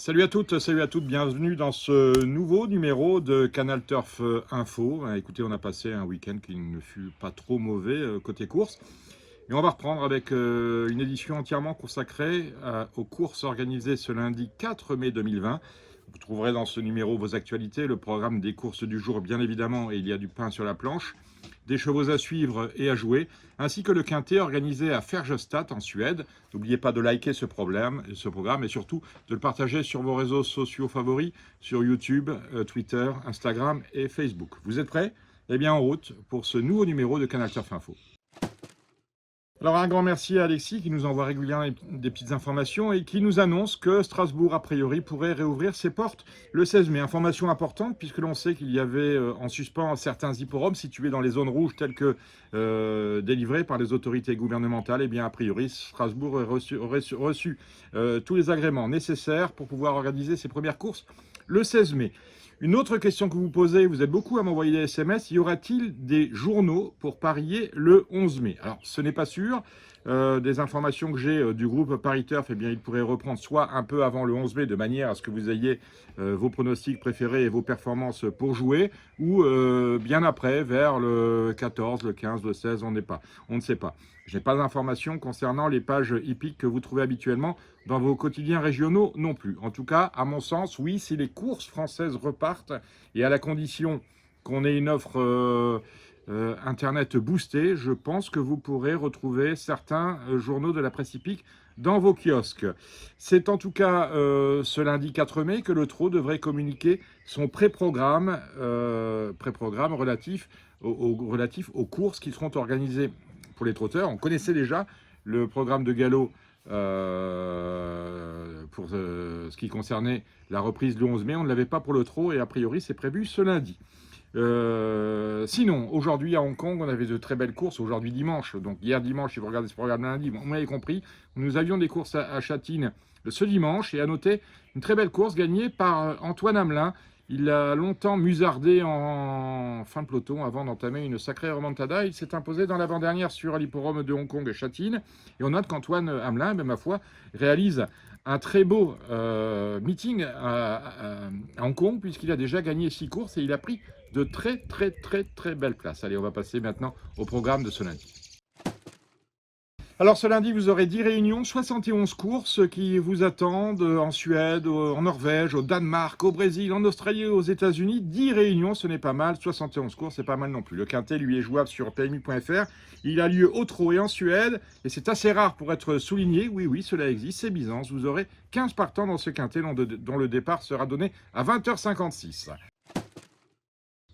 Salut à toutes, salut à toutes, bienvenue dans ce nouveau numéro de Canal Turf Info. Écoutez, on a passé un week-end qui ne fut pas trop mauvais côté course. Et on va reprendre avec une édition entièrement consacrée aux courses organisées ce lundi 4 mai 2020. Vous trouverez dans ce numéro vos actualités, le programme des courses du jour bien évidemment, et il y a du pain sur la planche, des chevaux à suivre et à jouer, ainsi que le quintet organisé à Färjestad en Suède. N'oubliez pas de liker ce programme et surtout de le partager sur vos réseaux sociaux favoris, sur YouTube, Twitter, Instagram et Facebook. Vous êtes prêts? Eh bien en route pour ce nouveau numéro de Canal Turf Info. Alors un grand merci à Alexis qui nous envoie régulièrement des petites informations et qui nous annonce que Strasbourg a priori pourrait réouvrir ses portes le 16 mai. Information importante puisque l'on sait qu'il y avait en suspens certains hippodromes situés dans les zones rouges telles que délivrées par les autorités gouvernementales. Et bien a priori Strasbourg aurait reçu tous les agréments nécessaires pour pouvoir organiser ses premières courses le 16 mai. Une autre question que vous posez, vous êtes beaucoup à m'envoyer des SMS, y aura-t-il des journaux pour parier le 11 mai? Alors, ce n'est pas sûr. Des informations que j'ai du groupe Paris Turf, eh bien, il pourrait reprendre soit un peu avant le 11 mai, de manière à ce que vous ayez vos pronostics préférés et vos performances pour jouer, ou bien après, vers le 14, le 15, le 16, on ne sait pas. Je n'ai pas d'informations concernant les pages hippiques que vous trouvez habituellement dans vos quotidiens régionaux non plus. En tout cas, à mon sens, oui, si les courses françaises repartent, et à la condition qu'on ait une offre Internet boostée, je pense que vous pourrez retrouver certains journaux de la presse hippique dans vos kiosques. C'est en tout cas ce lundi 4 mai que le trot devrait communiquer son pré-programme relatif aux courses qui seront organisées pour les trotteurs. On connaissait déjà le programme de galop pour ce qui concernait la reprise le 11 mai. On ne l'avait pas pour le trot et a priori c'est prévu ce lundi. Sinon, aujourd'hui à Hong Kong, on avait de très belles courses. Aujourd'hui dimanche, donc hier dimanche, si vous regardez ce programme lundi, vous m'avez compris, nous avions des courses à Châtine ce dimanche et à noter une très belle course gagnée par Antoine Hamelin. Il a longtemps musardé en fin de peloton avant d'entamer une sacrée remontada. Il s'est imposé dans l'avant-dernière sur l'hippodrome de Hong Kong et Châtine. Et on note qu'Antoine Hamelin, ma foi, réalise un très beau meeting à Hong Kong puisqu'il a déjà gagné 6 courses et il a pris de très belles places. Allez, on va passer maintenant au programme de ce lundi. Alors ce lundi, vous aurez 10 réunions, 71 courses qui vous attendent en Suède, en Norvège, au Danemark, au Brésil, en Australie, aux États-Unis. 10 réunions, ce n'est pas mal. 71 courses, c'est pas mal non plus. Le quintet, lui, est jouable sur PMU.fr. Il a lieu au Trot et en Suède. Et c'est assez rare pour être souligné. Oui, cela existe. C'est Byzance. Vous aurez 15 partants dans ce quintet dont le départ sera donné à 20h56.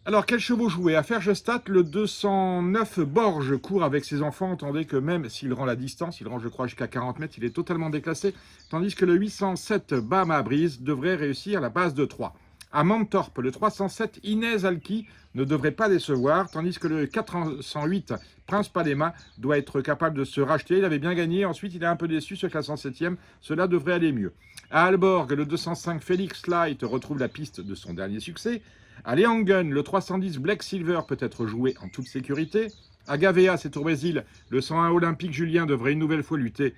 Alors, quels chevaux jouer? À Färjestad, le 209 Borges court avec ses enfants. Entendez que même s'il rend la distance, il rend, je crois, jusqu'à 40 mètres, il est totalement déclassé. Tandis que le 807 Bahama Breeze devrait réussir la base de 3. À Mantorp, le 307 Inez Alki ne devrait pas décevoir, tandis que le 408 Prince Palema doit être capable de se racheter. Il avait bien gagné, ensuite il est un peu déçu, se classe en 7e, cela devrait aller mieux. À Aalborg, le 205 Felix Light retrouve la piste de son dernier succès. À Leangen, le 310 Black Silver peut être joué en toute sécurité. À Gavea, c'est au Brésil, le 101 Olympique Julien devrait une nouvelle fois lutter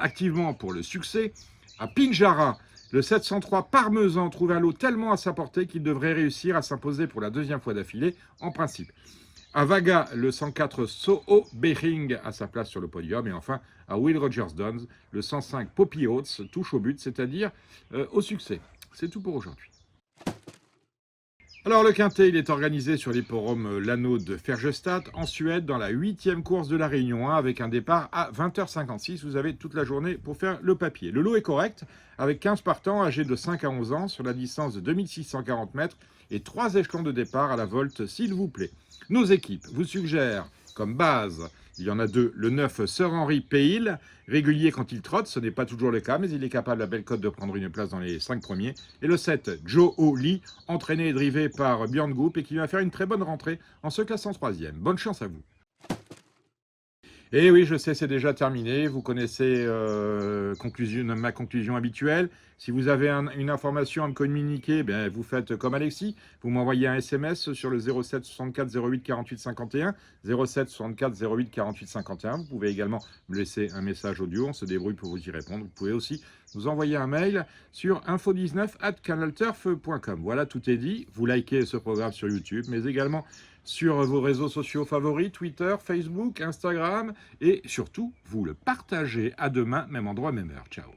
activement pour le succès. À Pinjara, le 703 Parmesan trouve un lot tellement à sa portée qu'il devrait réussir à s'imposer pour la deuxième fois d'affilée, en principe. À Vaga, le 104 Soho Behring a sa place sur le podium. Et enfin, à Will Rogers Downs, le 105 Poppy Oates touche au but, c'est-à-dire au succès. C'est tout pour aujourd'hui. Alors le quintet, il est organisé sur l'hippodrome L'Anneau de Färjestad en Suède dans la 8e course de la Réunion 1 avec un départ à 20h56. Vous avez toute la journée pour faire le papier. Le lot est correct avec 15 partants âgés de 5 à 11 ans sur la distance de 2640 mètres et 3 échelons de départ à la volte s'il vous plaît. Nos équipes vous suggèrent comme base, il y en a 2, le 9 Sir Henry Peil, régulier quand il trotte, ce n'est pas toujours le cas, mais il est capable à belle cote de prendre une place dans les 5 premiers. Et le 7 Joe Lee, entraîné et drivé par Björn Goop et qui va faire une très bonne rentrée en se classant 3e. Bonne chance à vous. Et oui, je sais, c'est déjà terminé. Vous connaissez ma conclusion habituelle. Si vous avez une information à me communiquer, ben, vous faites comme Alexis. Vous m'envoyez un SMS sur le 07 64 08 48 51. 07 64 08 48 51. Vous pouvez également me laisser un message audio. On se débrouille pour vous y répondre. Vous pouvez aussi nous envoyer un mail sur info19@canalturf.com. Voilà, tout est dit. Vous likez ce programme sur YouTube, mais également sur vos réseaux sociaux favoris, Twitter, Facebook, Instagram, et surtout, vous le partagez. À demain, même endroit, même heure. Ciao.